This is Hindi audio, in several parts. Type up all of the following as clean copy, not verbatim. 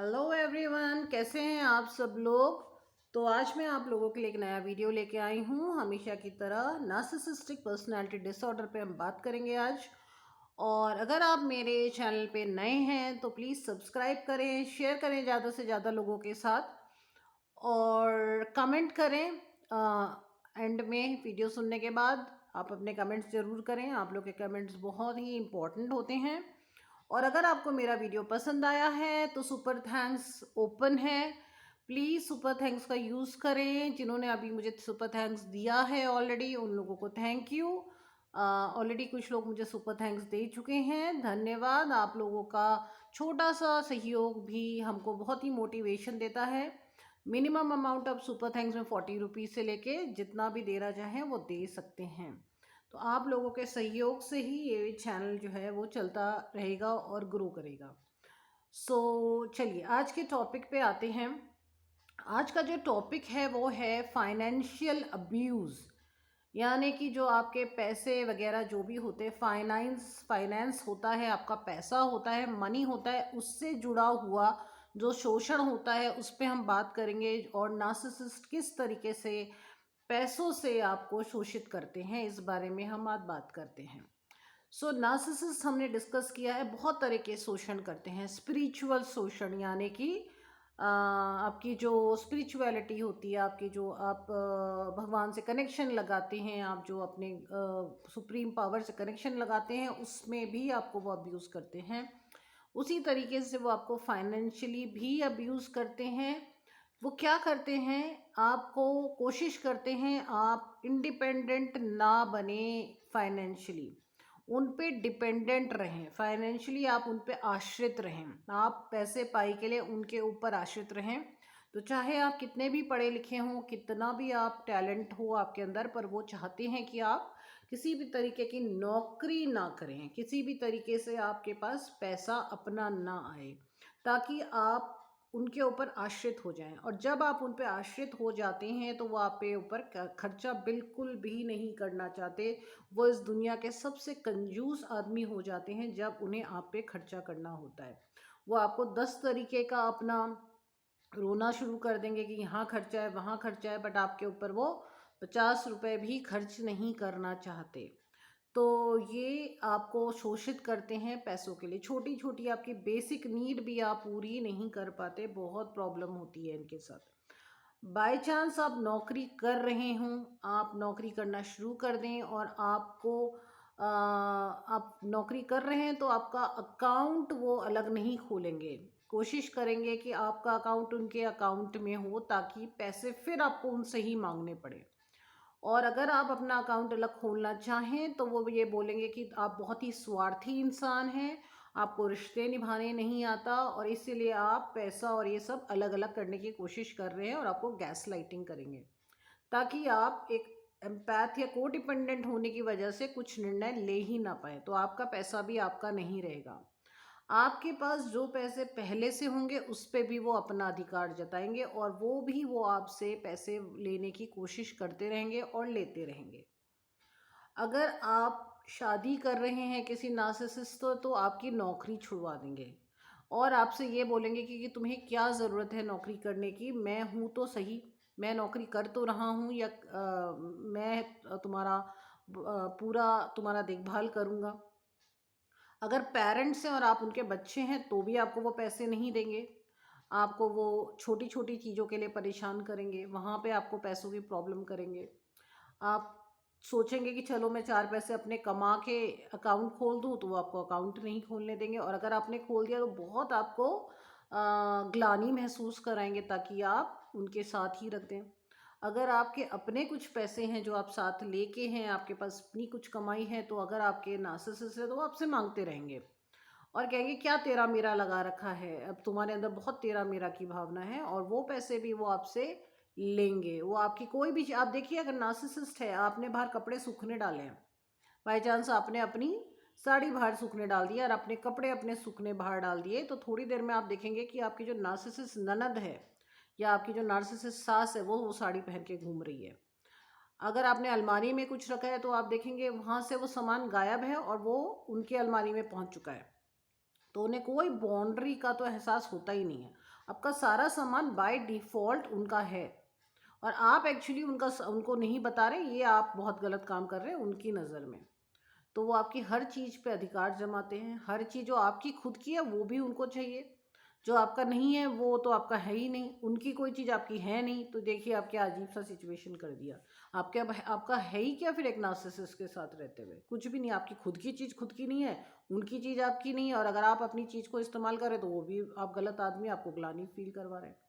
हेलो एवरीवन, कैसे हैं आप सब लोग। तो आज मैं आप लोगों के लिए एक नया वीडियो लेके आई हूँ। हमेशा की तरह नार्सिसिस्टिक पर्सनालिटी डिसऑर्डर पे हम बात करेंगे आज। और अगर आप मेरे चैनल पे नए हैं तो प्लीज़ सब्सक्राइब करें, शेयर करें ज़्यादा से ज़्यादा लोगों के साथ और कमेंट करें। एंड में वीडियो सुनने के बाद आप अपने कमेंट्स ज़रूर करें। आप लोग के कमेंट्स बहुत ही इम्पोर्टेंट होते हैं। और अगर आपको मेरा वीडियो पसंद आया है तो सुपर थैंक्स ओपन है, प्लीज़ सुपर थैंक्स का यूज़ करें। जिन्होंने अभी मुझे सुपर थैंक्स दिया है ऑलरेडी, उन लोगों को थैंक यू। ऑलरेडी कुछ लोग मुझे सुपर थैंक्स दे चुके हैं, धन्यवाद। आप लोगों का छोटा सा सहयोग भी हमको बहुत ही मोटिवेशन देता है। Minimum amount of super thanks में 40 रुपीज़ से लेके जितना भी देना चाहें वो दे सकते हैं। तो आप लोगों के सहयोग से ही ये चैनल जो है वो चलता रहेगा और ग्रो करेगा। सो चलिए आज के टॉपिक पे आते हैं। आज का जो टॉपिक है वो है फाइनेंशियल अब्यूज़, यानी कि जो आपके पैसे वगैरह जो भी होते हैं, फाइनेंस होता है, आपका पैसा होता है, मनी होता है, उससे जुड़ा हुआ जो शोषण होता है उस पे हम बात करेंगे। और नार्सिसिस्ट किस तरीके से पैसों से आपको शोषित करते हैं, इस बारे में हम आज बात करते हैं। सो नार्सिसिस्ट हमने डिस्कस किया है, बहुत तरह के शोषण करते हैं। स्पिरिचुअल शोषण, यानी कि आपकी जो स्पिरिचुअलिटी होती है, आपकी जो आप भगवान से कनेक्शन लगाते हैं, आप जो अपने सुप्रीम पावर से कनेक्शन लगाते हैं, उसमें भी आपको वो अब्यूज़ करते हैं। उसी तरीके से वो आपको फाइनेंशियली भी अब्यूज़ करते हैं। वो क्या करते हैं, आपको कोशिश करते हैं आप इंडिपेंडेंट ना बने फाइनेंशियली, उन पे डिपेंडेंट रहें, फाइनेंशियली आप उन पे आश्रित रहें, आप पैसे पाई के लिए उनके ऊपर आश्रित रहें। तो चाहे आप कितने भी पढ़े लिखे हों, कितना भी आप टैलेंट हो आपके अंदर, पर वो चाहते हैं कि आप किसी भी तरीके की नौकरी ना करें, किसी भी तरीके से आपके पास पैसा अपना ना आए, ताकि आप उनके ऊपर आश्रित हो जाएं। और जब आप उन पे आश्रित हो जाते हैं तो वो आप पे ऊपर खर्चा बिल्कुल भी नहीं करना चाहते। वो इस दुनिया के सबसे कंजूस आदमी हो जाते हैं जब उन्हें आप पे खर्चा करना होता है। वो आपको 10 तरीके का अपना रोना शुरू कर देंगे कि यहाँ खर्चा है, वहाँ खर्चा है, बट आपके ऊपर वो 50 रुपए भी खर्च नहीं करना चाहते। तो ये आपको शोषित करते हैं पैसों के लिए। छोटी छोटी आपकी बेसिक नीड भी आप पूरी नहीं कर पाते, बहुत प्रॉब्लम होती है इनके साथ। बाय चांस आप नौकरी कर रहे हों, आप नौकरी करना शुरू कर दें और आपको आप नौकरी कर रहे हैं तो आपका अकाउंट वो अलग नहीं खोलेंगे। कोशिश करेंगे कि आपका अकाउंट उनके अकाउंट में हो, ताकि पैसे फिर आपको उनसे ही मांगने पड़े। और अगर आप अपना अकाउंट अलग खोलना चाहें तो वो ये बोलेंगे कि आप बहुत ही स्वार्थी इंसान हैं, आपको रिश्ते निभाने नहीं आता और इसीलिए आप पैसा और ये सब अलग अलग करने की कोशिश कर रहे हैं, और आपको गैस लाइटिंग करेंगे, ताकि आप एक एम्पैथ या को डिपेंडेंट होने की वजह से कुछ निर्णय ले ही ना पाए। तो आपका पैसा भी आपका नहीं रहेगा। आपके पास जो पैसे पहले से होंगे उस पे भी वो अपना अधिकार जताएंगे, और वो आपसे पैसे लेने की कोशिश करते रहेंगे और लेते रहेंगे। अगर आप शादी कर रहे हैं किसी नार्सिसिस्ट तो आपकी नौकरी छुड़वा देंगे और आपसे ये बोलेंगे कि तुम्हें क्या ज़रूरत है नौकरी करने की, मैं हूँ तो सही, मैं नौकरी कर तो रहा हूँ, या मैं तुम्हारा पूरा तुम्हारा देखभाल करूँगा। अगर पेरेंट्स हैं और आप उनके बच्चे हैं तो भी आपको वो पैसे नहीं देंगे। आपको वो छोटी छोटी चीज़ों के लिए परेशान करेंगे, वहाँ पे आपको पैसों की प्रॉब्लम करेंगे। आप सोचेंगे कि चलो मैं 4 पैसे अपने कमा के अकाउंट खोल दूँ, तो वो आपको अकाउंट नहीं खोलने देंगे, और अगर आपने खोल दिया तो बहुत आपको ग्लानि महसूस कराएँगे, ताकि आप उनके साथ ही रख दें। अगर आपके अपने कुछ पैसे हैं जो आप साथ लेके हैं, आपके पास अपनी कुछ कमाई है, तो अगर आपके नार्सिसिस्ट है तो वो आपसे माँगते रहेंगे और कहेंगे क्या तेरा मेरा लगा रखा है, अब तुम्हारे अंदर बहुत तेरा मेरा की भावना है, और वो पैसे भी वो आपसे लेंगे। वो आपकी कोई भी आप देखिए, अगर नार्सिसिस्ट है, आपने बाहर कपड़े सूखने डाले हैं, बाई चांस आपने अपनी साड़ी बाहर सूखने डाल दिया और अपने कपड़े अपने सूखने बाहर डाल दिए, तो थोड़ी देर में आप देखेंगे कि आपकी जो नार्सिसिस्ट ननद है या आपकी जो नार्सिसिस्ट सास है वो साड़ी पहन के घूम रही है। अगर आपने अलमारी में कुछ रखा है तो आप देखेंगे वहाँ से वो सामान गायब है और वो उनकी अलमारी में पहुँच चुका है। तो उन्हें कोई बाउंड्री का तो एहसास होता ही नहीं है। आपका सारा सामान बाय डिफ़ॉल्ट उनका है और आप एक्चुअली उनको नहीं बता रहे, ये आप बहुत गलत काम कर रहे हैं उनकी नज़र में। तो वो आपकी हर चीज़ पे अधिकार जमाते हैं, हर चीज़ जो आपकी खुद की है वो भी उनको चाहिए, जो आपका नहीं है वो तो आपका है ही नहीं, उनकी कोई चीज़ आपकी है नहीं। तो देखिए आप क्या अजीब सा सिचुएशन कर दिया। आपके अब आपका है ही क्या फिर एक नार्सिसिस्ट के साथ रहते हुए? कुछ भी नहीं, आपकी खुद की चीज़ खुद की नहीं है, उनकी चीज़ आपकी नहीं है, और अगर आप अपनी चीज़ को इस्तेमाल करें तो वो भी आप गलत आदमी, आपको ग्लानि फील करवा रहे हैं।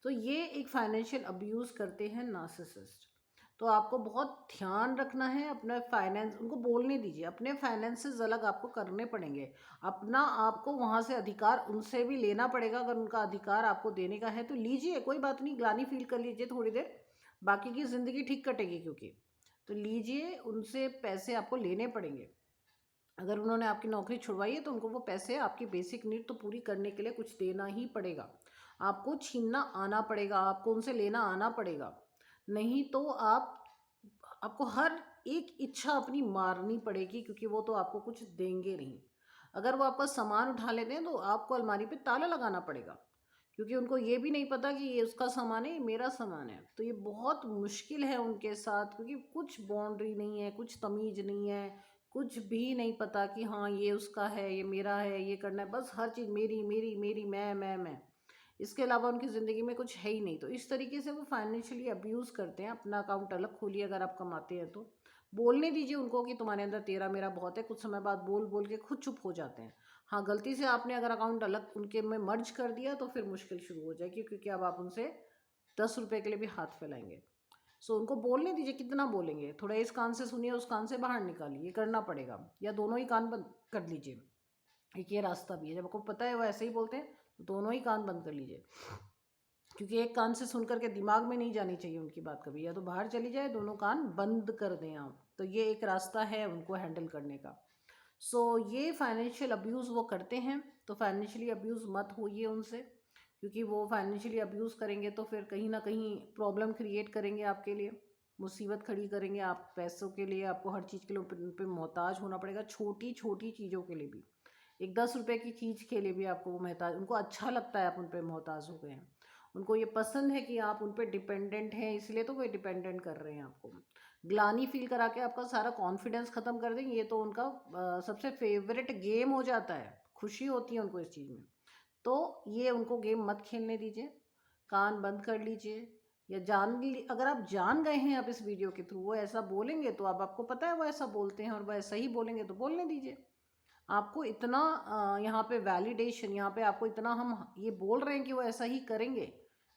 तो ये एक फाइनेंशियल अब्यूज़ करते हैं नार्सिसिस्ट। तो आपको बहुत ध्यान रखना है अपना फाइनेंस, उनको बोलने दीजिए, अपने फाइनेंसेस अलग आपको करने पड़ेंगे। अपना आपको वहाँ से अधिकार उनसे भी लेना पड़ेगा। अगर उनका अधिकार आपको देने का है तो लीजिए, कोई बात नहीं, ग्लानि फील कर लीजिए थोड़ी देर, बाकी की ज़िंदगी ठीक कटेगी क्योंकि। तो लीजिए, उनसे पैसे आपको लेने पड़ेंगे। अगर उन्होंने आपकी नौकरी छुड़वाई है तो उनको वो पैसे आपकी बेसिक नीड तो पूरी करने के लिए कुछ देना ही पड़ेगा। आपको छीनना आना पड़ेगा, आपको उनसे लेना आना पड़ेगा। नहीं तो आपको हर एक इच्छा अपनी मारनी पड़ेगी, क्योंकि वो तो आपको कुछ देंगे नहीं। अगर वो आपका सामान उठा लेते हैं तो आपको अलमारी पे ताला लगाना पड़ेगा, क्योंकि उनको ये भी नहीं पता कि ये उसका सामान है, ये मेरा सामान है। तो ये बहुत मुश्किल है उनके साथ, क्योंकि कुछ बाउंड्री नहीं है, कुछ तमीज़ नहीं है, कुछ भी नहीं पता कि हाँ ये उसका है, ये मेरा है, ये करना है, बस हर चीज़ मेरी मेरी मेरी, मैं। इसके अलावा उनकी ज़िंदगी में कुछ है ही नहीं। तो इस तरीके से वो फाइनेंशियली अब्यूज़ करते हैं। अपना अकाउंट अलग खोलिए अगर आप कमाते हैं तो। बोलने दीजिए उनको कि तुम्हारे अंदर तेरा मेरा बहुत है। कुछ समय बाद बोल बोल के खुद चुप हो जाते हैं। हाँ, गलती से आपने अगर अकाउंट अलग उनके में मर्ज कर दिया तो फिर मुश्किल शुरू हो जाएगी, क्योंकि अब आप उनसे 10 रुपए के लिए भी हाथ फैलाएंगे। सो उनको बोलने दीजिए, कितना बोलेंगे, थोड़ा इस कान से सुनिए, उस कान से बाहर निकालिए, ये करना पड़ेगा, या दोनों ही कान बंद कर लीजिए। एक ये रास्ता भी है, जब आपको पता है वो ऐसे ही बोलते हैं तो दोनों ही कान बंद कर लीजिए, क्योंकि एक कान से सुन करके दिमाग में नहीं जानी चाहिए उनकी बात कभी, या तो बाहर चली जाए, दोनों कान बंद कर दें आप। तो ये एक रास्ता है उनको हैंडल करने का। सो ये फाइनेंशियल अब्यूज़ वो करते हैं। तो फाइनेंशियली अब्यूज़ मत होइए उनसे, क्योंकि वो फाइनेंशियली अब्यूज़ करेंगे तो फिर कहीं ना कहीं प्रॉब्लम क्रिएट करेंगे आपके लिए, मुसीबत खड़ी करेंगे। आप पैसों के लिए, आपको हर चीज़ के लिए उन पे मोहताज होना पड़ेगा, छोटी छोटी चीज़ों के लिए भी। एक 10 रुपए की चीज़ के लिए भी आपको वो मोहताज, उनको अच्छा लगता है आप उन पे मोहताज हो गए हैं, उनको ये पसंद है कि आप उन पे डिपेंडेंट हैं, इसलिए तो वो डिपेंडेंट कर रहे हैं आपको। ग्लानी फील करा के आपका सारा कॉन्फिडेंस ख़त्म कर देंगे, ये तो उनका सबसे फेवरेट गेम हो जाता है। खुशी होती है उनको इस चीज़ में। तो ये उनको गेम मत खेलने दीजिए, कान बंद कर लीजिए। या अगर आप जान गए हैं आप इस वीडियो के थ्रू वो ऐसा बोलेंगे, तो अब आपको पता है वो ऐसा बोलते हैं और वो ऐसा ही बोलेंगे, तो बोलने दीजिए। आपको इतना यहाँ पे वैलिडेशन, यहाँ पे आपको इतना हम ये बोल रहे हैं कि वो ऐसा ही करेंगे।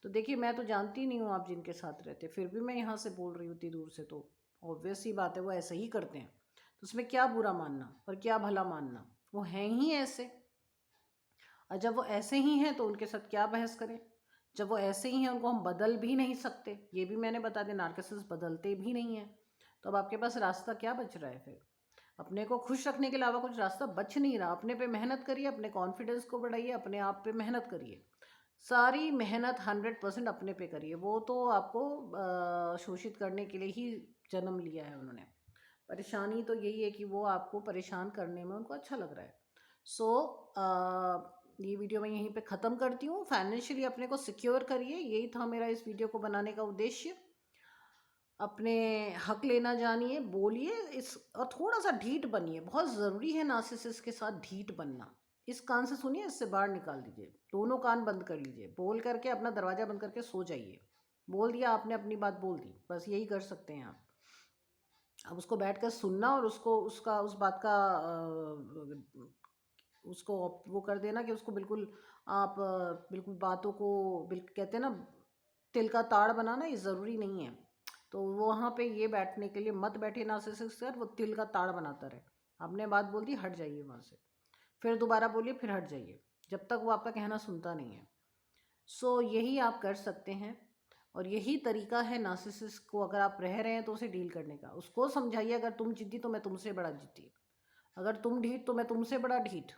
तो देखिए, मैं तो जानती नहीं हूँ आप जिनके साथ रहते, फिर भी मैं यहाँ से बोल रही हूँ इतनी दूर से, तो ऑब्वियस ही बात है वो ऐसा ही करते हैं। तो उसमें क्या बुरा मानना और क्या भला मानना, वो हैं ही ऐसे। और जब वो ऐसे ही हैं तो उनके साथ क्या बहस करें। जब वो ऐसे ही हैं, उनको हम बदल भी नहीं सकते, ये भी मैंने बता दिया, नार्सिसिस्ट बदलते भी नहीं हैं। तो अब आपके पास रास्ता क्या बच रहा है फिर? अपने को खुश रखने के अलावा कुछ रास्ता बच नहीं रहा। अपने पे मेहनत करिए, अपने कॉन्फिडेंस को बढ़ाइए, अपने आप पे मेहनत करिए। सारी मेहनत 100% अपने पे करिए। वो तो आपको शोषित करने के लिए ही जन्म लिया है उन्होंने। परेशानी तो यही है कि वो आपको परेशान करने में उनको अच्छा लग रहा है। सो ये वीडियो मैं यहीं पे ख़त्म करती हूँ। फाइनेंशियली अपने को सिक्योर करिए, यही था मेरा इस वीडियो को बनाने का उद्देश्य। अपने हक लेना जानिए, बोलिए इस, और थोड़ा सा ढीठ बनिए। बहुत ज़रूरी है नार्सिसिस्ट के साथ ढीठ बनना। इस कान से सुनिए, इससे बाहर निकाल दीजिए, दोनों कान बंद कर लीजिए, बोल करके अपना दरवाज़ा बंद करके सो जाइए। बोल दिया आपने, अपनी बात बोल दी, बस यही कर सकते हैं आप। अब उसको बैठ कर सुनना और उसको उसका उस बात का उसको वो कर देना कि उसको बिल्कुल आप बिल्कुल बातों को कहते हैं ना, तिल का ताड़ बनाना, ये ज़रूरी नहीं है। तो वो वहाँ पे ये बैठने के लिए मत बैठे नार्सिसिस्ट के साथ, वो तिल का ताड़ बनाता रहे। आपने बात बोल दी, हट जाइए वहाँ से, फिर दोबारा बोलिए, फिर हट जाइए, जब तक वो आपका कहना सुनता नहीं है। सो यही आप कर सकते हैं, और यही तरीका है नार्सिसिस्ट को अगर आप रह रहे हैं तो उसे डील करने का। उसको समझाइए, अगर तुम जिद्दी तो मैं तुमसे बड़ा जिद्दी, अगर तुम ढीठ तो मैं तुमसे बड़ा ढीठ।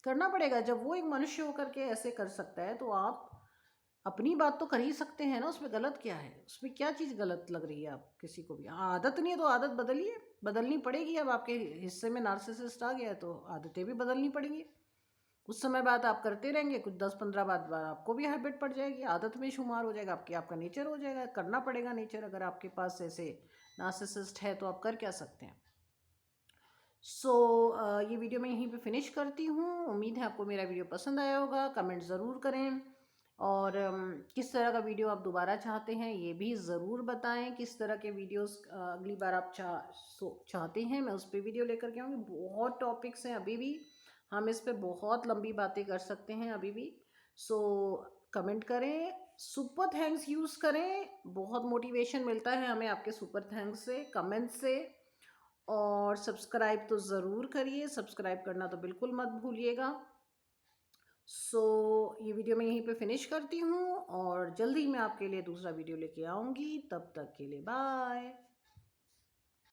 करना पड़ेगा, जब वो एक मनुष्य होकर के ऐसे कर सकता है तो आप अपनी बात तो कर ही सकते हैं ना। उसमें गलत क्या है? उसमें क्या चीज़ गलत लग रही है आप किसी को भी? आदत नहीं है तो आदत बदलिए, बदलनी पड़ेगी। अब आपके हिस्से में नार्सिसिस्ट आ गया है तो आदतें भी बदलनी पड़ेंगी। कुछ समय बाद आप करते रहेंगे, कुछ 10-15 बाद आपको भी हैबिट पड़ जाएगी, आदत में शुमार हो जाएगा, आपका नेचर हो जाएगा। करना पड़ेगा नेचर, अगर आपके पास ऐसे नार्सिसिस्ट है तो आप कर क्या सकते हैं। सो ये वीडियो मैं यहीं पे फिनिश करती हूँ। उम्मीद है आपको मेरा वीडियो पसंद आया होगा। कमेंट ज़रूर करें और किस तरह का वीडियो आप दोबारा चाहते हैं ये भी ज़रूर बताएं। किस तरह के वीडियोस अगली बार आप चाहते हैं मैं उस पर वीडियो लेकर के आऊँगी। बहुत टॉपिक्स हैं अभी भी, हम इस पे बहुत लंबी बातें कर सकते हैं अभी भी। सो कमेंट करें, सुपर थैंक्स यूज़ करें, बहुत मोटिवेशन मिलता है हमें आपके सुपर थैंक्स से, कमेंट से। और सब्सक्राइब तो ज़रूर करिए, सब्सक्राइब करना तो बिल्कुल मत भूलिएगा। सो ये वीडियो मैं यहीं पे फिनिश करती हूँ और जल्दी मैं आपके लिए दूसरा वीडियो लेके आऊँगी। तब तक के लिए बाय।